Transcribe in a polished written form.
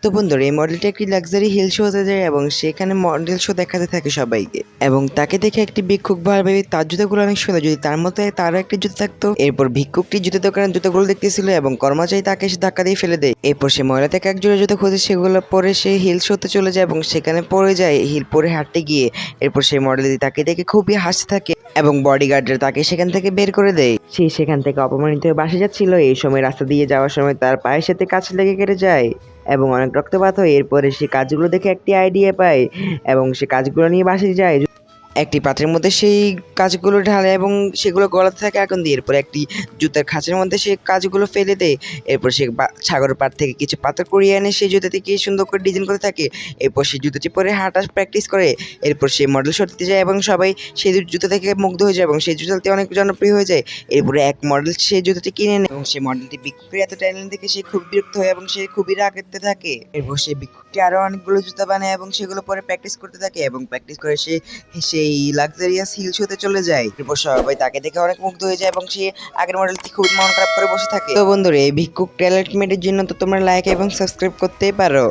তো বন্ধুরা এই মডেলটা একটি লাক্সারি হিল শোতে যায় এবং সেখানে মডেল শো দেখাতে থাকে সবাইকে এবং তাকে দেখে একটি ভিক্ষুক ভাবে তার জুতোগুলো অনেক সুন্দর, যদি তার মতো তারও একটি জুতো থাকতো। এরপর ভিক্ষুকটি জুতো দোকানের জুতোগুলো দেখতেছিল এবং কর্মচারী তাকে এসে ধাক্কা দিয়ে ফেলে দেয়। এরপর সে মহিলা থেকে এক জোড়া জুতো খুঁজে সেগুলো পরে সে হিল শোতে চলে যায় এবং সেখানে পড়ে যায় হিল পরে হাঁটতে গিয়ে। এরপর সেই মডেল তাকে দেখে খুবই হাসতে থাকে এবং বডিগার্ডরা তাকে সেখান থেকে বের করে দেয়। সে সেখান থেকে অপমানিত হয়ে বাসে যাচ্ছিল। এই সময় রাস্তা দিয়ে যাওয়ার সময় তার পায়ের সাথে কাঁচ লেগে কেটে যায় এবং অনেক রক্তপাত হয়। এরপরে সে কাজগুলো দেখে একটি আইডিয়া পায় এবং সে কাজগুলো নিয়ে বাসে যায়। একটি পাত্রের মধ্যে সেই কাজগুলো ঢালে এবং সেগুলো গলাতে থাকে আগুন দিয়ে। এরপর একটি জুতার খাঁচের মধ্যে সে কাজগুলো ফেলে দেয়। এরপর সে সাগরের পাড় থেকে কিছু পাথর কুড়িয়ে এনে সেই জুতাটিকে সুন্দর করে ডিজাইন করতে থাকে। এরপর সেই জুতাটি পরে হাঁটা প্র্যাকটিস করে। এরপর সে মডেল শোতে যায় এবং সবাই সেই জুতা থেকে মুগ্ধ হয়ে যায় এবং সেই জুতাটি অনেক জনপ্রিয় হয়ে যায়। এরপরে এক মডেল সেই জুতাটি কিনে নেয় এবং সেই মডেলটি ভিক্ষুকের এত ট্যালেন্ট দেখে সে খুব বিরক্ত হয় এবং সে খুবই রাগতে থাকে। এরপর সেই ভিক্ষুকটি আরো অনেকগুলো জুতা বানায় এবং সেগুলো পরে প্র্যাকটিস করতে থাকে এবং প্র্যাকটিস করে সে সেই লাক্সারিয়াস হিল শোতে চলে যায়। এরপর সবাই তাকে দেখে অনেক মুগ্ধ হয়ে যায় এবং সে আগের মডেলটি খুব মন খারাপ করে বসে থাকে। তো বন্ধুরা এই ভিক্ষুক ট্যালেন্ট মেটের জন্য তো তোমরা লাইক এবং সাবস্ক্রাইব করতেই পারো।